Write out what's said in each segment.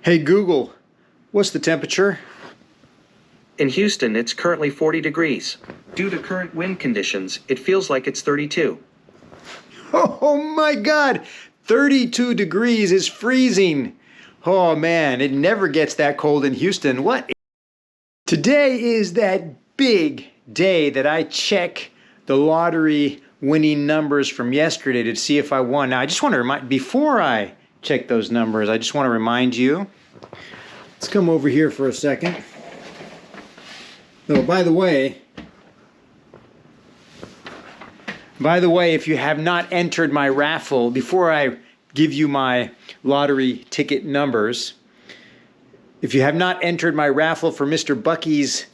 Hey Google, what's the temperature? In Houston, it's currently 40 degrees. Due to current wind conditions, it feels like it's 32. Oh my God, 32 degrees is freezing. Oh man, it never gets that cold in Houston. What? Today is that big day that I check the lottery winning numbers from yesterday to see if I won. Now, I just want to remind, before I check those numbers, I just want to remind you. Let's come over here for a second. Oh, by the way, if you have not entered my raffle, before I give you my lottery ticket numbers, if you have not entered my raffle for Mr. Buc'ees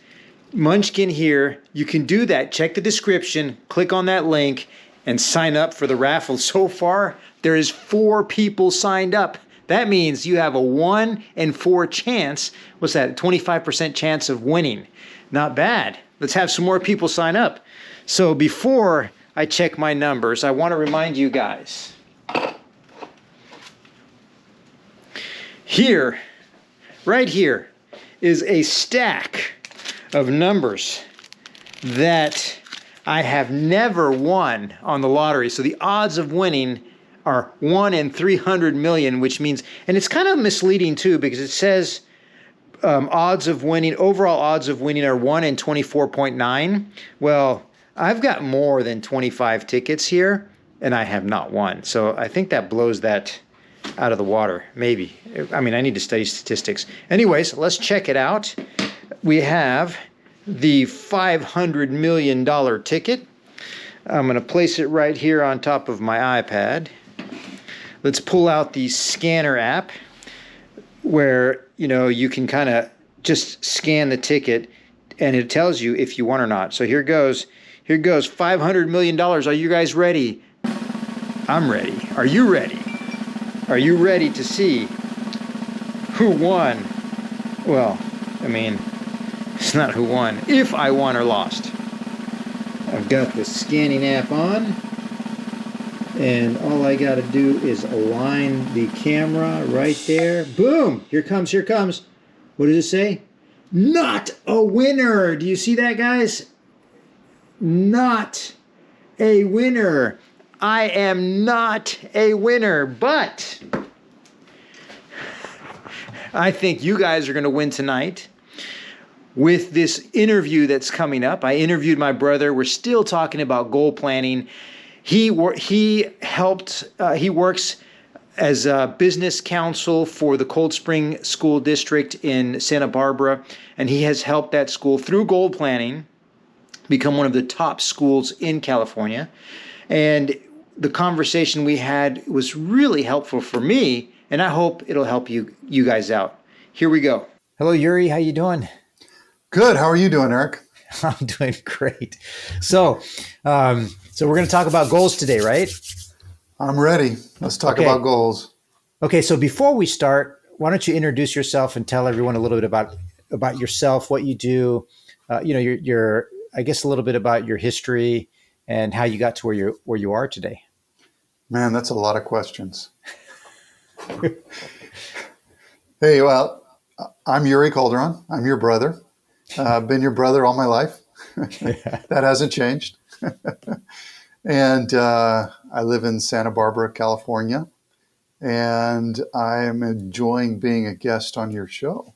Munchkin here, you can do that. Check the description, click on that link, and sign up for the raffle. So far, there is 4 people signed up. That means you have a 1 in 4 chance. What's that? 25% chance of winning. Not bad. Let's have some more people sign up. So before I check my numbers, I want to remind you guys. Here, right here, is a stack of numbers that I have never won on the lottery. So the odds of winning are 1 in 300 million, which means, and it's kind of misleading too, because it says odds of winning, overall odds of winning are 1 in 24.9. Well, I've got more than 25 tickets here, and I have not won. So I think that blows that out of the water, maybe. I mean, I need to study statistics. Anyways, let's check it out. We have the $500 million ticket. I'm going to place it right here on top of my iPad. Let's pull out the scanner app where, you can kind of just scan the ticket and it tells you if you won or not. So here goes. Here goes. $500 million. Are you guys ready? I'm ready. Are you ready? Are you ready to see who won? Well, I mean, it's not who won. If I won or lost. I've got the scanning app on. And all I got to do is align the camera right there. Boom! Here comes, here comes. What does it say? Not a winner. Do you see that, guys? Not a winner. I am not a winner, but I think you guys are going to win tonight with this interview that's coming up. I interviewed my brother. We're still talking about goal planning. He works as a business counsel for the Cold Spring School District in Santa Barbara, and he has helped that school through goal planning become one of the top schools in California. And the conversation we had was really helpful for me, and I hope it'll help you guys out. Here we go. Hello, Yuri. How you doing? Good. How are you doing, Erik? I'm doing great. So we're going to talk about goals today, right? I'm ready. Let's talk about goals. Okay. So before we start, why don't you introduce yourself and tell everyone a little bit about yourself, what you do, your I guess a little bit about your history and how you got to where you are today. Man, that's a lot of questions. Hey, well, I'm Yuri Calderon. I'm your brother. Been your brother all my life. That hasn't changed. And I live in Santa Barbara, California. And I'm enjoying being a guest on your show.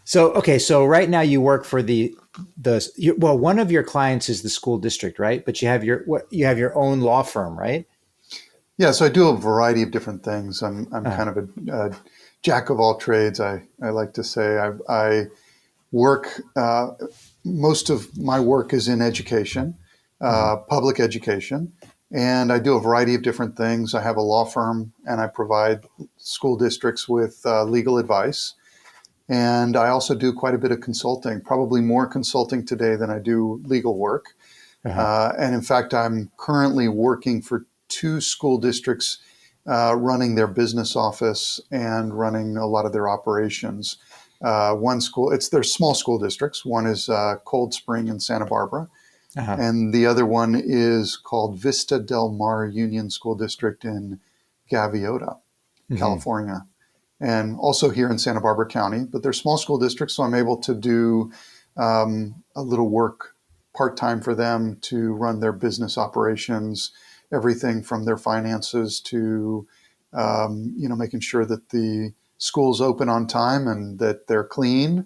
So right now you work for one of your clients is the school district, right? But you have your own law firm, right? Yeah, so I do a variety of different things. I'm kind of a jack of all trades. I like to say I work. Most of my work is in education, public education, and I do a variety of different things. I have a law firm, and I provide school districts with legal advice. And I also do quite a bit of consulting, probably more consulting today than I do legal work. And in fact, I'm currently working for 2 school districts, running their business office and running a lot of their operations. One school, they're small school districts. One is Cold Spring in Santa Barbara. And the other one is called Vista Del Mar Union School District in Gaviota. California, and also here in Santa Barbara County. But they're small school districts, so I'm able to do a little work part-time for them to run their business operations, everything from their finances to making sure that the school's open on time and that they're clean,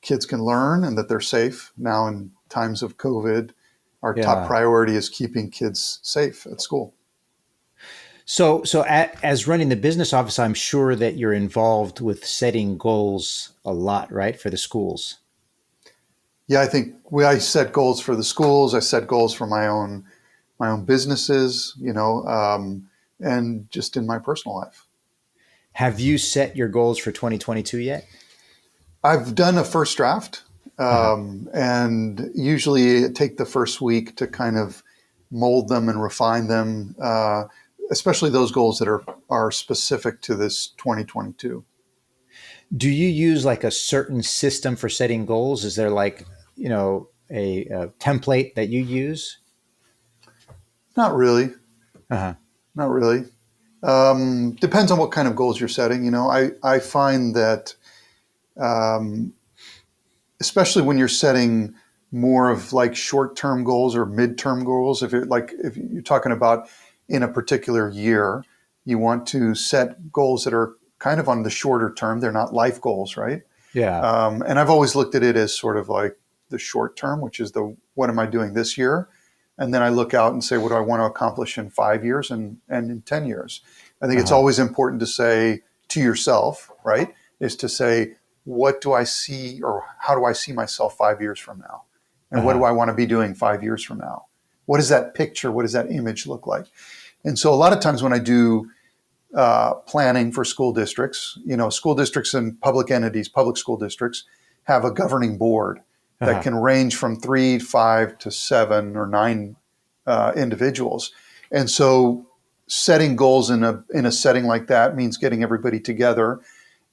kids can learn, and that they're safe. Now in times of COVID, our top priority is keeping kids safe at school. As running the business office, I'm sure that you're involved with setting goals a lot, right, for the schools. Yeah, I think I set goals for the schools. I set goals for my own businesses, and just in my personal life. Have you set your goals for 2022 yet? I've done a first draft, and usually I take the first week to kind of mold them and refine them, especially those goals that are specific to this 2022. Do you use like a certain system for setting goals? Is there like, a template that you use? Not really. Uh-huh. Not really. Depends on what kind of goals you're setting. I find that, especially when you're setting more of like short-term goals or mid-term goals, if you're talking about in a particular year, you want to set goals that are kind of on the shorter term. They're not life goals, right? Yeah. And I've always looked at it as sort of like the short term, which is what am I doing this year? And then I look out and say, what do I want to accomplish in 5 years and in 10 years? I think it's always important to say to yourself, right, is to say, what do I see, or how do I see myself 5 years from now? And what do I want to be doing 5 years from now? What is that picture? What does that image look like? And so a lot of times when I do planning for school districts, school districts and public entities, public school districts have a governing board that can range from 3, 5 to 7 or 9 individuals. And so setting goals in a setting like that means getting everybody together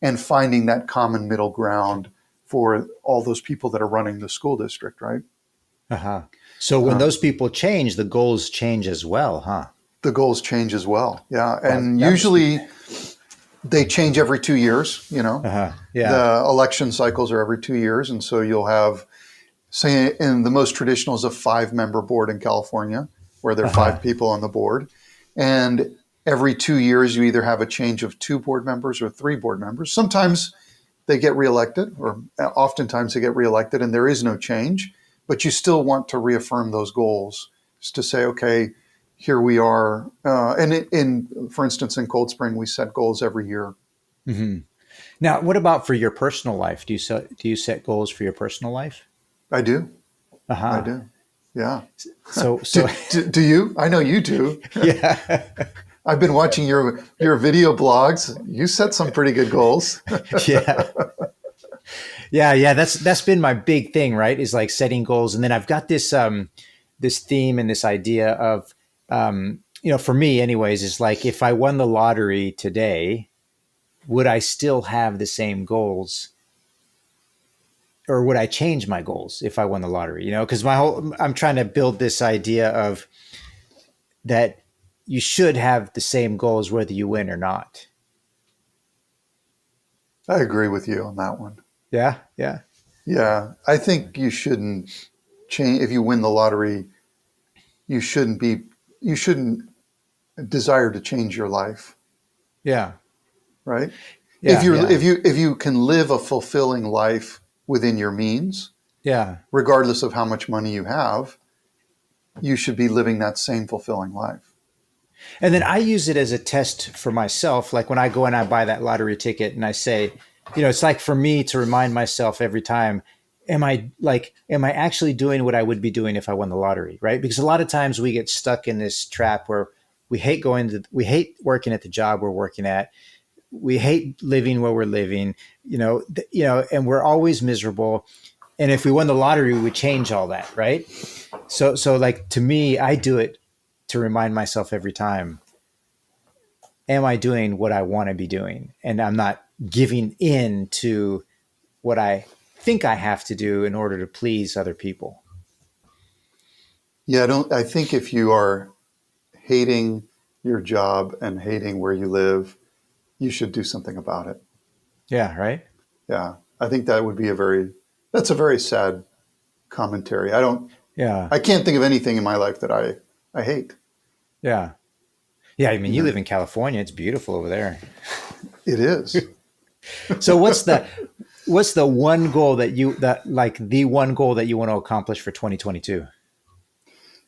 and finding that common middle ground for all those people that are running the school district, right? So when those people change, the goals change as well, huh? The goals change as well. Yeah. And usually they change every 2 years, Yeah. The election cycles are every 2 years. And so you'll have, say, in the most traditional is a 5-member board in California, where there are 5 people on the board. And every 2 years, you either have a change of 2 board members or 3 board members. Sometimes they get reelected, or oftentimes they get reelected and there is no change, but you still want to reaffirm those goals, just to say, okay, here we are. For instance, in Cold Spring, we set goals every year. Mm-hmm. Now, what about for your personal life? Do you set goals for your personal life? I do. I do. Yeah. So do you? I know you do. Yeah. I've been watching your video blogs. You set some pretty good goals. Yeah. Yeah. That's been my big thing, right? Is like setting goals. And then I've got this theme and this idea of, for me anyways, is like, if I won the lottery today, would I still have the same goals? Or would I change my goals if I won the lottery? Because I'm trying to build this idea of that you should have the same goals whether you win or not. I agree with you on that one. Yeah. Yeah. Yeah. I think you shouldn't change. If you win the lottery, you shouldn't desire to change your life. Yeah. Right. Yeah, if you can live a fulfilling life within your means, regardless of how much money you have, you should be living that same fulfilling life. And then I use it as a test for myself. Like when I go and I buy that lottery ticket and I say, it's like for me to remind myself every time, am I actually doing what I would be doing if I won the lottery? Right. Because a lot of times we get stuck in this trap where we hate working at the job we're working at. We hate living where we're living, and we're always miserable. And if we won the lottery, we would change all that. Right. So like, to me, I do it to remind myself every time, am I doing what I want to be doing? And I'm not giving in to what I think I have to do in order to please other people. Yeah, I think if you are hating your job and hating where you live, you should do something about it. Yeah, right? Yeah. I think that would be that's a very sad commentary. Yeah. I can't think of anything in my life that I hate. Yeah. Yeah, I mean, You you know, live in California. It's beautiful over there. it is. So what's the one goal the one goal that you want to accomplish for 2022?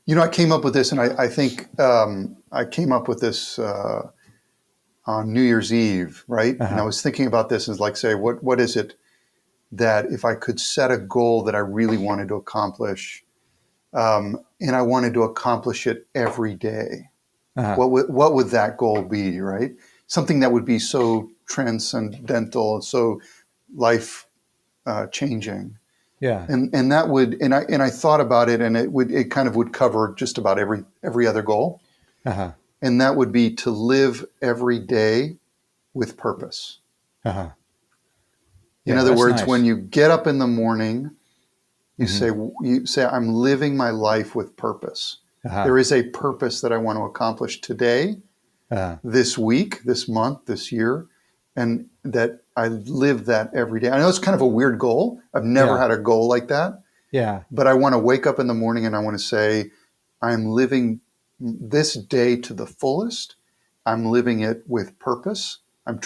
I came up with this, and I think I came up with this on New Year's Eve, right? And I Uh-huh. was thinking about this as like, say, what is it that if I could set a goal that I really wanted to accomplish, and I wanted to accomplish it every day, Uh-huh. what would that goal be, right? Something that would be so transcendental, so life changing. Yeah. And that would and I thought about it, and it kind of would cover just about every other goal, Uh-huh. and that would be to live every day with purpose. Uh-huh. In Yeah, other that's words, when nice. you get up in the morning, you Hmm. say you say I'm living my life with purpose. Uh-huh. There is a purpose that I want to accomplish today, Uh-huh. this week, this month, this year, and that I live that every day. I know it's kind of a weird goal. I've never Yeah. had a goal like that. Yeah. But I want to wake up in the morning and I want to say, I'm living this day to the fullest. I'm living it with purpose. I'm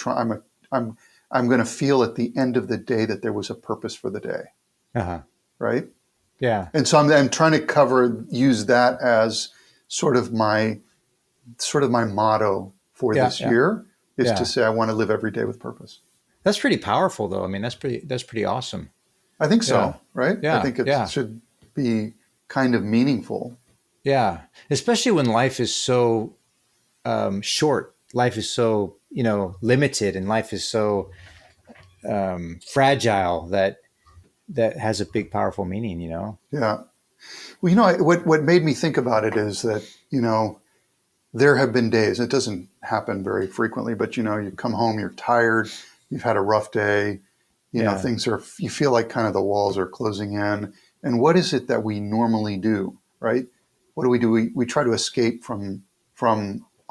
I'm going to feel at the end of the day that there was a purpose for the day, Uh-huh. right? Yeah. And so I'm trying to use that as sort of my motto for Yeah. this Yeah. year is to Yeah. say I want to live every day with purpose. That's pretty powerful though. I mean, that's pretty awesome. I think Yeah. so, right? I Yeah. think it Yeah. should be kind of meaningful. Yeah. Especially when life is so short. Life is so, limited, and life is so fragile that has a big, powerful meaning. Yeah. Well, what made me think about it is that, there have been days, it doesn't happen very frequently, but you come home, you're tired, you've had a rough day, Yeah. you feel like kind of the walls are closing in. And what is it that we normally do, right? What do? We try to escape from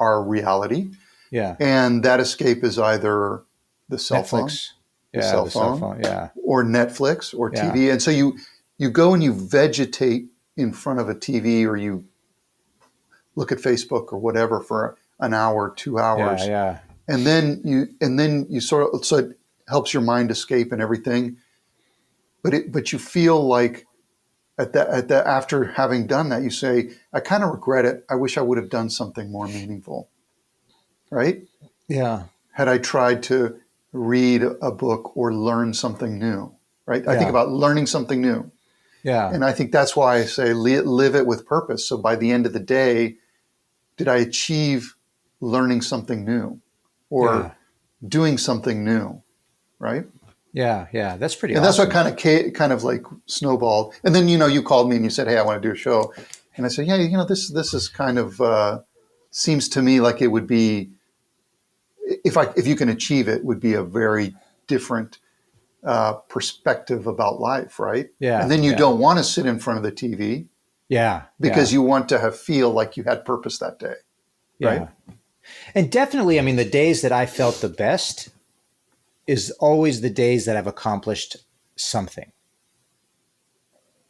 our reality. Yeah. And that escape is either the cell phone, Netflix. the Yeah. cell The cell phone, phone. Yeah. or Netflix or Yeah. TV. And so you go and you vegetate in front of a TV, or you look at Facebook or whatever for an hour, two Yeah. hours, Yeah. and then you sort of, so it helps your mind escape and everything. But you feel like at that after having done that, you say, I kind of regret it. I wish I would have done something more meaningful, right? Yeah. Had I tried to read a book or learn something new, right? I think Yeah. about learning something new. Yeah. And I think that's why I say live it with purpose. So by the end of the day, did I achieve learning something new Yeah. or doing something new, right? Yeah. Yeah. That's pretty And that's what awesome. kind of like snowballed. And then you called me and you said, "Hey, I want to do a show," and I said, "Yeah, this is kind of seems to me like it would be if you can achieve it, would be a very different perspective about life, right? And Yeah. then you Yeah. don't want to sit in front of the TV Yeah. because Yeah. you want to feel like you had purpose that day, right?" Yeah. And definitely, I mean, the days that I felt the best is always the days that I've accomplished something,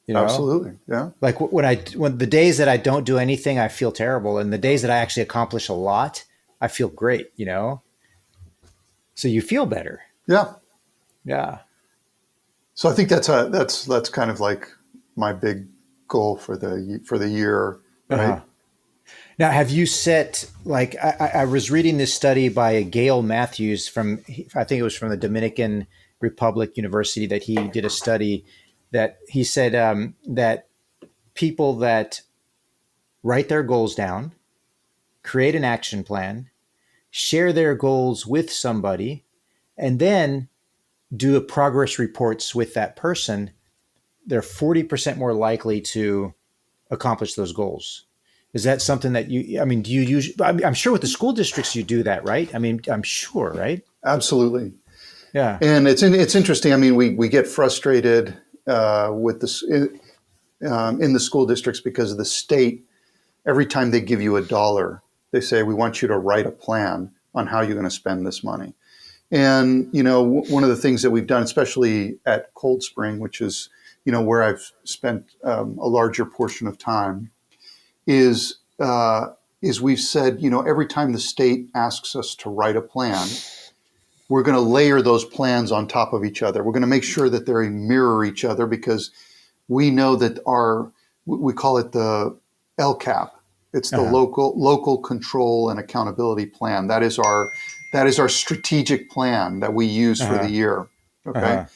you know? Absolutely, yeah. Like when the days that I don't do anything, I feel terrible. And the days that I actually accomplish a lot, I feel great. So you feel better. Yeah. Yeah. So I think that's kind of like my big goal for the year, right? Uh-huh. Now, have you set, like, I was reading this study by Gail Matthews I think it was from the Dominican Republic University, that he did a study that he said that people that write their goals down, create an action plan, share their goals with somebody, and then do a progress reports with that person, they're 40% more likely to accomplish those goals. Is that something that I mean, do you use, I'm sure with the school districts you do that, right? I mean, I'm sure, right? Absolutely. Yeah. And it's interesting. I mean, we get frustrated with this in the school districts because of the state. Every time they give you $1, they say we want you to write a plan on how you're going to spend this money. And, one of the things that we've done, especially at Cold Spring, which is, where I've spent a larger portion of time, is we've said, every time the state asks us to write a plan, we're going to layer those plans on top of each other. We're going to make sure that they mirror each other, because we know that we call it the LCAP. It's the local control and accountability plan. That is our strategic plan that we use for the year. Okay.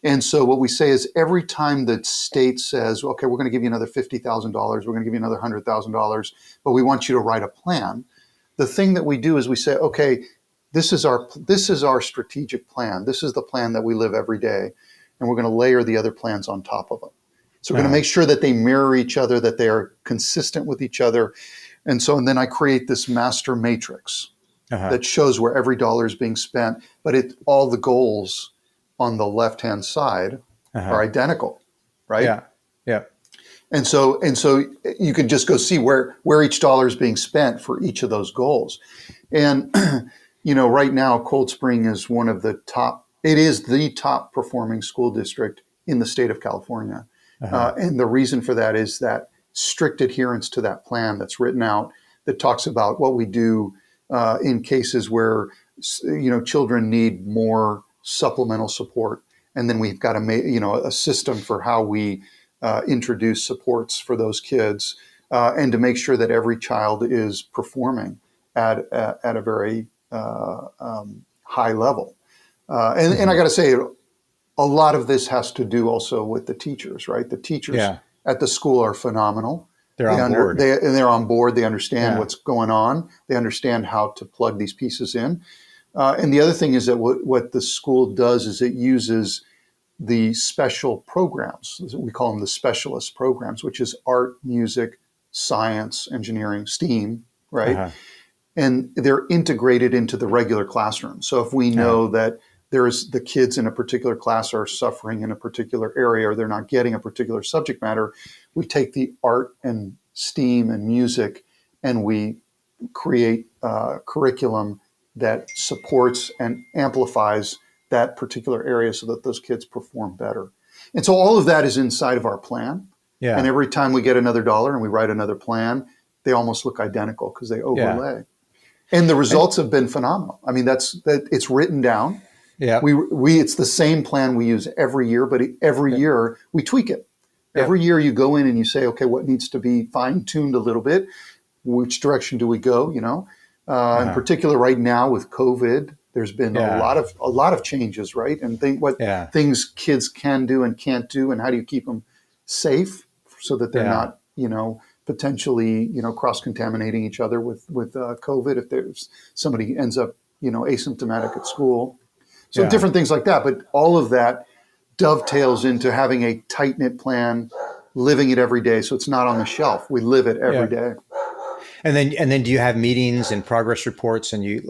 And so what we say is, every time the state says, okay, we're going to give you another $50,000, we're going to give you another $100,000, but we want you to write a plan. The thing that we do is we say, okay, this is our strategic plan. This is the plan that we live every day. And we're going to layer the other plans on top of it. So we're going to make sure that they mirror each other, that they are consistent with each other. And then I create this master matrix that shows where every dollar is being spent, but all the goals on the left-hand side are identical, right? Yeah, yeah. And so you can just go see where each dollar is being spent for each of those goals. And, right now, Cold Spring is it is the top performing school district in the state of California. And the reason for that is that strict adherence to that plan that's written out, that talks about what we do in cases where, children need more supplemental support. And then we've got a system for how we introduce supports for those kids, and to make sure that every child is performing at a very high level. And I got to say, a lot of this has to do also with the teachers, right? The teachers at the school are phenomenal. They're on board. They're on board. They understand what's going on. They understand how to plug these pieces in. And the other thing is that what the school does is it uses the special programs. We call them the specialist programs, which is art, music, science, engineering, STEAM, right? And they're integrated into the regular classroom. So if we know that the kids in a particular class are suffering in a particular area, or they're not getting a particular subject matter, we take the art and STEAM and music, and we create curriculum that supports and amplifies that particular area so that those kids perform better. And so all of that is inside of our plan. Yeah. And every time we get another dollar and we write another plan, they almost look identical because they overlay. Yeah. And the results have been phenomenal. I mean, it's written down. Yeah. It's the same plan we use every year, but every year we tweak it. Yeah. Every year you go in and you say, okay, what needs to be fine-tuned a little bit? Which direction do we go? In particular, right now with COVID, there's been a lot of changes, right? And things kids can do and can't do, and how do you keep them safe so that they're not, potentially, cross-contaminating each other with COVID if there's somebody ends up, asymptomatic at school. So different things like that, but all of that dovetails into having a tight-knit plan, living it every day. So it's not on the shelf. We live it every day. And then do you have meetings and progress reports? And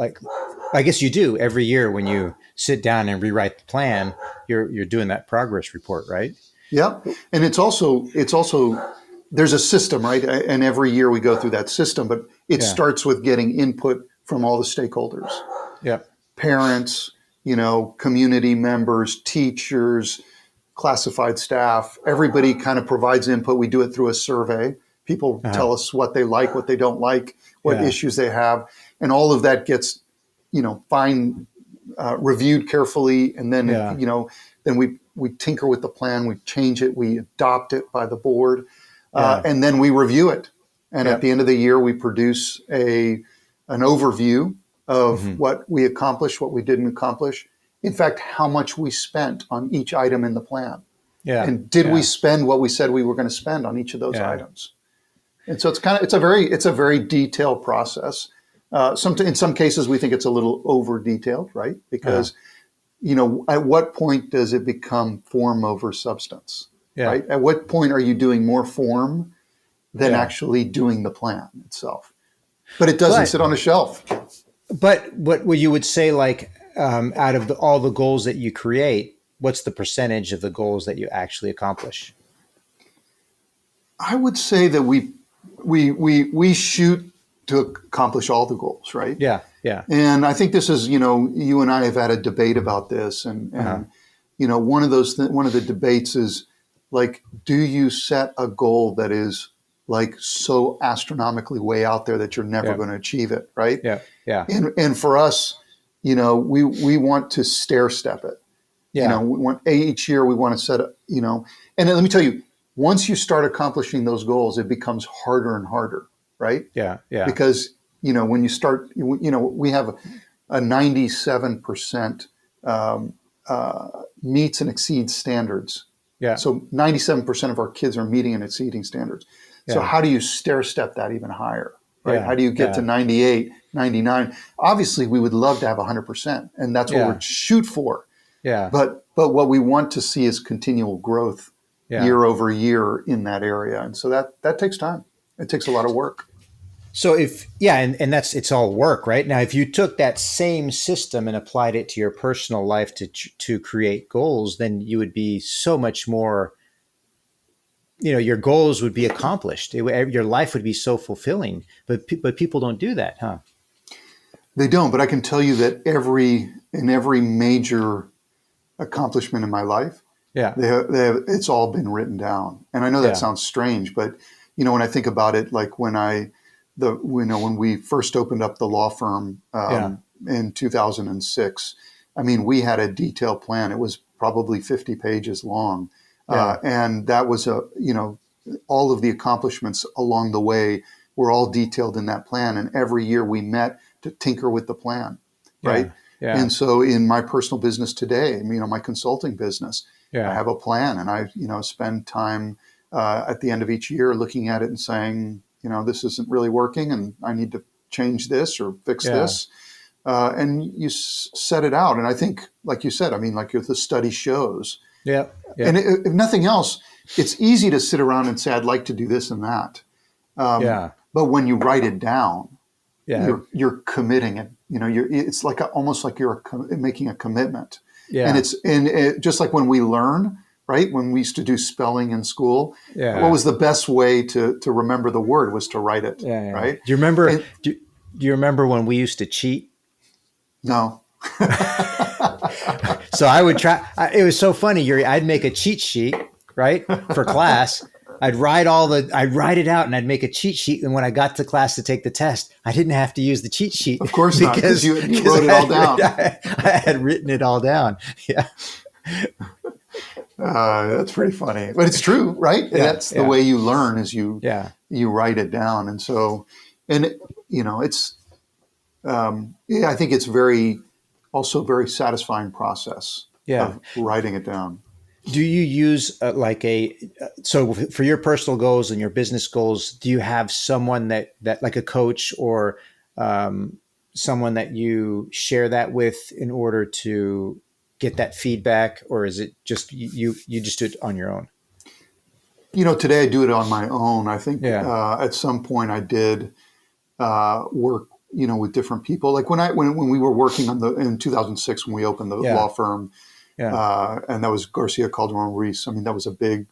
I guess you do every year when you sit down and rewrite the plan, you're doing that progress report, right? Yeah. And it's also there's a system, right? And every year we go through that system, but it starts with getting input from all the stakeholders. Yeah. Parents, community members, teachers, classified staff, everybody kind of provides input. We do it through a survey. People tell us what they like, what they don't like, what issues they have. And all of that gets, reviewed carefully. And then, then we tinker with the plan, we change it, we adopt it by the board, and then we review it. And at the end of the year, we produce an overview of what we accomplished, what we didn't accomplish. In fact, how much we spent on each item in the plan. Yeah. And did we spend what we said we were going to spend on each of those items? And so it's a very detailed process. In some cases, we think it's a little over detailed, right? Because, at what point does it become form over substance, right? At what point are you doing more form than actually doing the plan itself? But it doesn't sit on a shelf. But what you would say, out of all the goals that you create, what's the percentage of the goals that you actually accomplish? I would say that we shoot to accomplish all the goals, right? Yeah. Yeah. And I think this is, you and I have had a debate about this, and one of one of the debates is like, do you set a goal that is like so astronomically way out there that you're never Yeah. going to achieve it, right? Yeah. Yeah. And for us, we want to stair step it. Yeah. We want each year we want to set and let me tell you, once you start accomplishing those goals, it becomes harder and harder, right? Yeah. Yeah. Because when you start, we have a 97% meets and exceeds standards. Yeah. So 97% of our kids are meeting and exceeding standards. So Yeah. how do you stair step that even higher, right? Yeah. How do you get to 98, 99? Obviously, we would love to have 100%, and that's what we're shoot for. Yeah. But what we want to see is continual growth year over year in that area. And so that takes time. It takes a lot of work. So and it's all work, right? Now, if you took that same system and applied it to your personal life to create goals, then you would be so much more, your goals would be accomplished. Your life would be so fulfilling, but people don't do that, huh? They don't, but I can tell you that in every major accomplishment in my life, it's all been written down. And I know that sounds strange, but when I think about it, like when we first opened up the law firm in 2006, I mean, we had a detailed plan. It was probably 50 pages long. And that was all of the accomplishments along the way were all detailed in that plan. And every year we met to tinker with the plan, right? Yeah. And so in my personal business today, my consulting business, I have a plan, and I, spend time at the end of each year looking at it and saying, this isn't really working, and I need to change this or fix this. And you set it out. And I think, like you said, like the study shows. Yeah. And if nothing else, it's easy to sit around and say, I'd like to do this and that. But when you write it down, you're committing it. It's like almost like you're making a commitment. Yeah. And just like when we learn, right? When we used to do spelling in school, what was the best way to remember the word was to write it, right? Do you remember? Do you remember when we used to cheat? No. So I would try. It was so funny, Yuri. I'd make a cheat sheet, right, for class. I'd write it out, and I'd make a cheat sheet. And when I got to class to take the test, I didn't have to use the cheat sheet. Of course not, because you wrote it all down. I had written it all down. Yeah. That's pretty funny, but it's true, right? Yeah, that's the way you learn, is you write it down. And so, it's, I think it's also very satisfying process of writing it down. Do you use so for your personal goals and your business goals, do you have someone that like a coach or someone that you share that with in order to get that feedback, or is it just you just do it on your own? Today I do it on my own. I think at some point I did work, with different people. Like when we were working in 2006 when we opened the law firm. And that was Garcia Calderon Reese. I mean, that was a big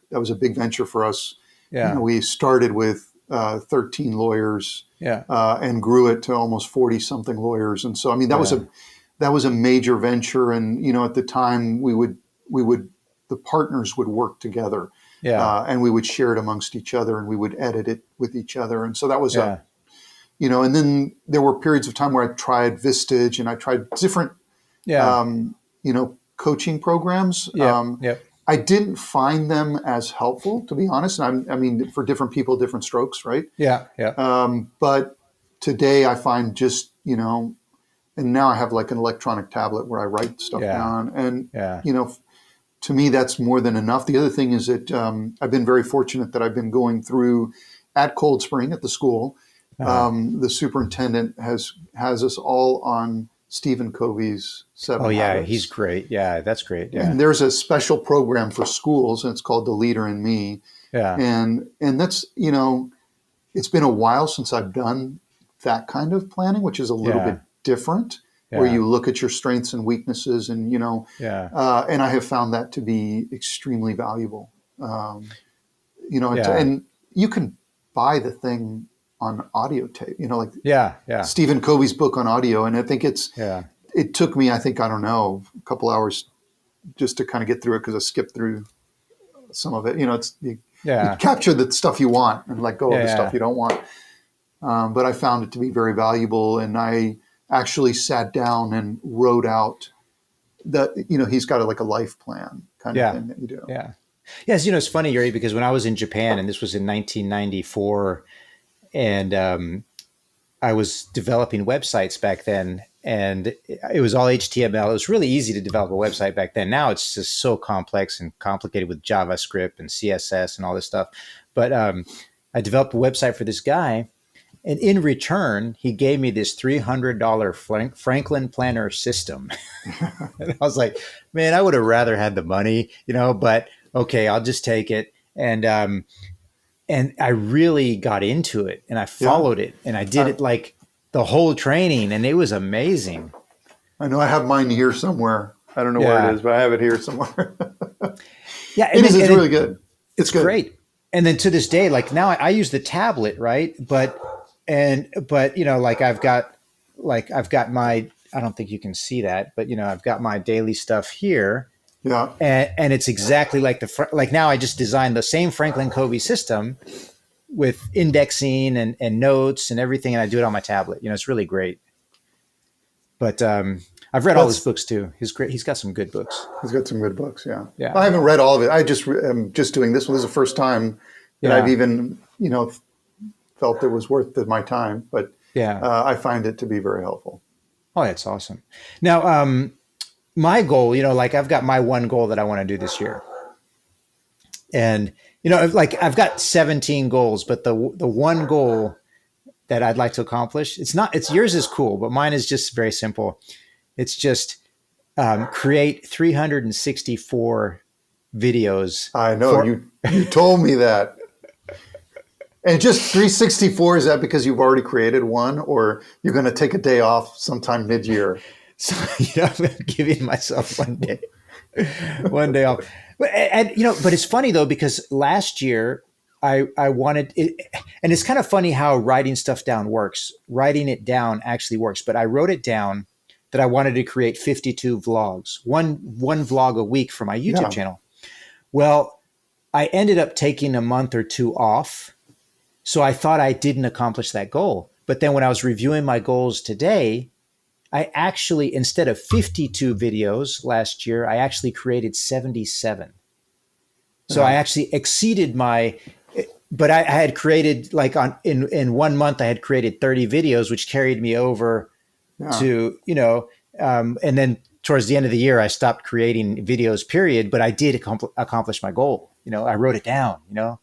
venture for us. Yeah. We started with 13 lawyers and grew it to almost 40 something lawyers. And so, I mean, that was a major venture. And, at the time the partners would work together and we would share it amongst each other, and we would edit it with each other. And so that was and then there were periods of time where I tried Vistage and I tried different, coaching programs. I didn't find them as helpful, to be honest. I mean, for different people, different strokes, right? But today I find just, and now I have like an electronic tablet where I write stuff down. And, to me, that's more than enough. The other thing is that I've been very fortunate that I've been going through at Cold Spring at the school. The superintendent has us all on Stephen Covey's 7 Habits. He's great. Yeah, that's great. Yeah. And there's a special program for schools, and it's called The Leader in Me. Yeah. And that's, it's been a while since I've done that kind of planning, which is a little bit different, where you look at your strengths and weaknesses, and, and I have found that to be extremely valuable. And you can buy the thing on audio tape, like Yeah. Yeah. Stephen Covey's book on audio. And I think Yeah. it took me, I think, I don't know, a couple hours just to kind of get through it because I skipped through some of it. You Yeah. capture the stuff you want and let go of the stuff Yeah. you don't want. But I found it to be very valuable. And I actually sat down and wrote out that, he's got like a life plan kind of Yeah. thing that you do. Yeah. Yes. It's funny, Yuri, because when I was in Japan, and this was in 1994, and I was developing websites back then, and it was all HTML. It was really easy to develop a website back then. Now it's just so complex and complicated with JavaScript and CSS and all this stuff. But I developed a website for this guy, and in return, he gave me this $300 Franklin Planner system. And I was like, man, I would have rather had the money, but okay, I'll just take it. And I really got into it, and I followed it, and I did it like the whole training, and it was amazing. I know I have mine here somewhere. I don't know where it is, but I have it here somewhere. Yeah, it's really good. It's good. Great. And then to this day, like now I use the tablet, right? But like I've got my, I don't think you can see that, but I've got my daily stuff here. Yeah. And it's exactly like like now I just designed the same Franklin Covey system with indexing and notes and everything. And I do it on my tablet. It's really great. But I've read all his books too. He's great. He's got some good books. He's got some good books. Yeah. Yeah. I haven't read all of it. I just am just doing this one. This is the first time that I've even, felt it was worth my time. But I find it to be very helpful. Oh, that's awesome. Now, my goal, like I've got my one goal that I want to do this year. And, like I've got 17 goals, but the one goal that I'd like to accomplish, it's yours is cool, but mine is just very simple. It's just create 364 videos. I know you told me that. And just 364, is that because you've already created one, or you're going to take a day off sometime mid-year? So, I'm giving myself one day off. And but it's funny though, because last year I wanted it, and it's kind of funny how writing stuff down works. Writing it down actually works, but I wrote it down that I wanted to create 52 vlogs, one vlog a week for my YouTube channel. Well, I ended up taking a month or two off. So I thought I didn't accomplish that goal. But then when I was reviewing my goals today, I actually, instead of 52 videos last year, I actually created 77. So I actually exceeded but I had created like in 1 month, I had created 30 videos, which carried me over to, and then towards the end of the year, I stopped creating videos, period. But I did accomplish my goal. I wrote it down, Yeah.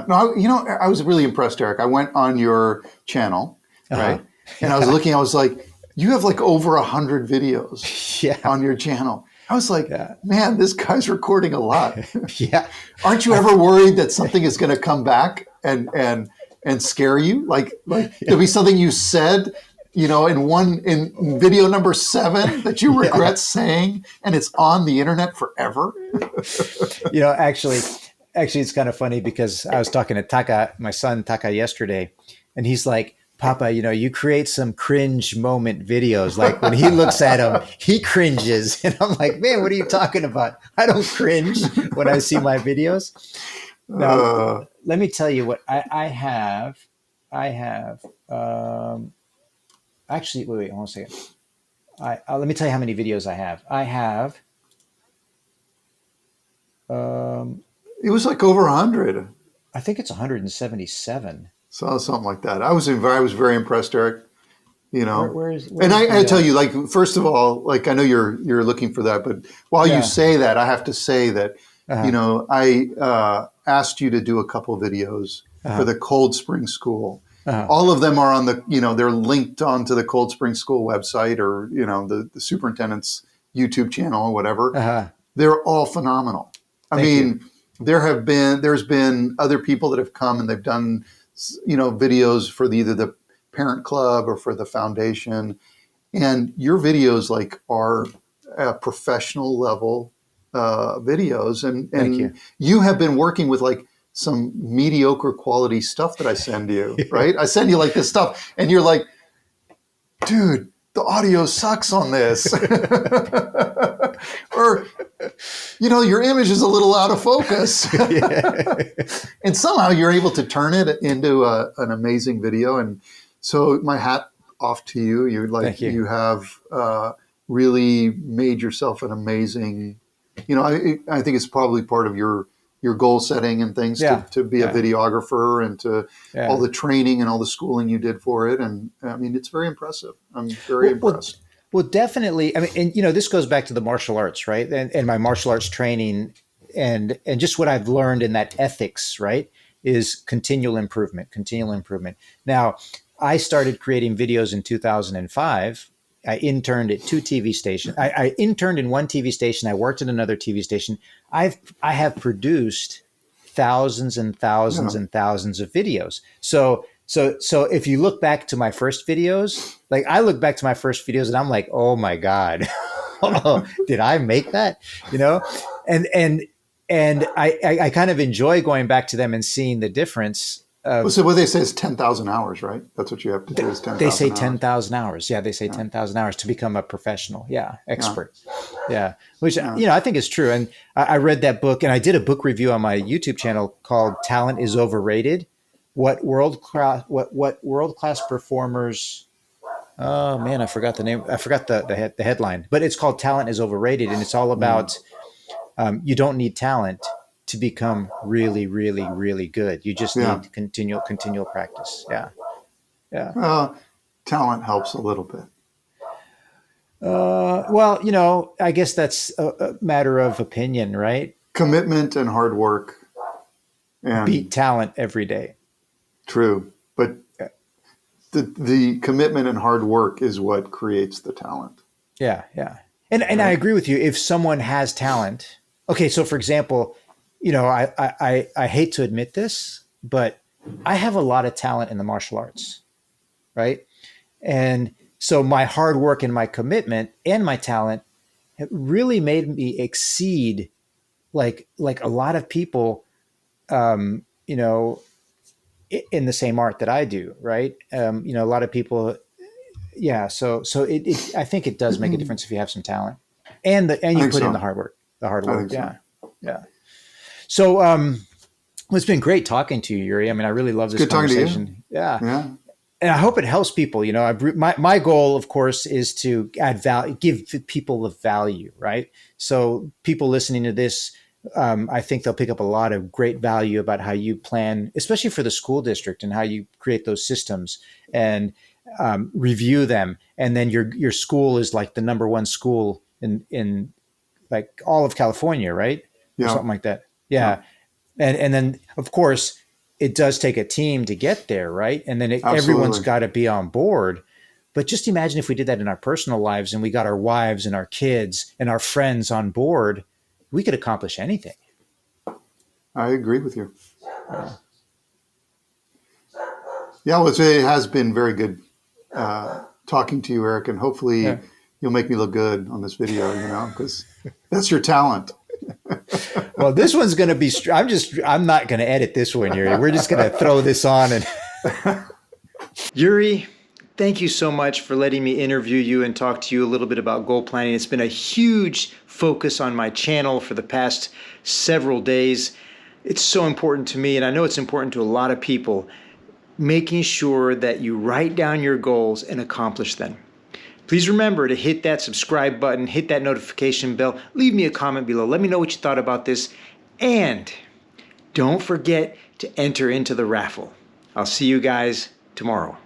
No, I was really impressed, Erik. I went on your channel, right? And I was looking, I was like, you have like over 100 videos on your channel. I was like, man, this guy's recording a lot. Yeah. Aren't you ever worried that something is going to come back and scare you? Like there'll be something you said, in video number 7 that you regret saying, and it's on the internet forever. Actually, it's kind of funny because I was talking to my son Taka yesterday, and he's like, Papa, you create some cringe moment videos. Like when he looks at them, he cringes. And I'm like, man, what are you talking about? I don't cringe when I see my videos. Now, let me tell you what I have. Actually, wait, hold on a second. Let me tell you how many videos I have. I have. It was like over 100. I think it's 177. So something like that. I was very impressed, Erik. Where's and I tell you, like, first of all, like, I know you're looking for that, but while you say that, I have to say that, I asked you to do a couple videos for the Cold Spring School. All of them are on they're linked onto the Cold Spring School website or, the superintendent's YouTube channel or whatever. They're all phenomenal. I mean, there's been other people that have come and they've done, videos for either the parent club or for the foundation. And your videos are professional level videos. And Thank you. You have been working with some mediocre quality stuff that I send you, right? I send you like this stuff, and you're like, dude, the audio sucks on this. Or, your image is a little out of focus. And somehow you're able to turn it into an amazing video. And so my hat off to you. Thank you. You have really made yourself an amazing, I think it's probably part of your goal setting and things to be a videographer, and to all the training and all the schooling you did for it. And I mean, it's very impressive. I'm very impressed. Well, definitely. I mean, and this goes back to the martial arts, right? And my martial arts training, and just what I've learned in that ethics, right, is continual improvement. Now, I started creating videos in 2005. I interned at 2 TV stations. I interned in 1 TV station. I worked at another TV station. I have produced thousands and thousands and thousands of videos. So if you look back to my first videos, like I look back to my first videos and I'm like, oh my God, did I make that? And I kind of enjoy going back to them and seeing the difference. So what they say is 10,000 hours, right? That's what you have to do is 10,000 They say hours. 10,000 hours. Yeah, they say 10,000 hours to become a professional. Yeah, expert. Yeah, which, I think is true. And I read that book, and I did a book review on my YouTube channel called Talent is Overrated. What world class performers... Oh, man, I forgot the name. I forgot the headline. But it's called Talent is Overrated, and it's all about you don't need talent to become really, really, really good. You just need continual practice. Yeah. Talent helps a little bit. Well, I guess that's a matter of opinion, right? Commitment and hard work. And beat talent every day. True. But the commitment and hard work is what creates the talent. Yeah. And I agree with you. If someone has talent, okay, so for example, I hate to admit this, but I have a lot of talent in the martial arts, right? And so my hard work and my commitment and my talent have really made me exceed like a lot of people, in the same art that I do, right? A lot of people, So I think it does make a difference if you have some talent and you put in the hard work. Yeah. So, it's been great talking to you, Yuri. I mean, I really love this conversation. Yeah. And I hope it helps people. My goal, of course, is to add value, give people the value, right? So people listening to this, I think they'll pick up a lot of great value about how you plan, especially for the school district, and how you create those systems and review them. And then your school is like the number one school in like all of California, right? Yeah. Or something like that. Yeah. And then, of course, it does take a team to get there, right? And then everyone's got to be on board. But just imagine if we did that in our personal lives and we got our wives and our kids and our friends on board, we could accomplish anything. I agree with you. Well, it has been very good talking to you, Erik, and hopefully you'll make me look good on this video, because that's your talent. Well, this one's going to be, I'm not going to edit this one, Yuri. We're just going to throw this on. And Yuri, thank you so much for letting me interview you and talk to you a little bit about goal planning. It's been a huge focus on my channel for the past several days. It's so important to me, and I know it's important to a lot of people, making sure that you write down your goals and accomplish them. Please remember to hit that subscribe button, hit that notification bell, leave me a comment below. Let me know what you thought about this. And don't forget to enter into the raffle. I'll see you guys tomorrow.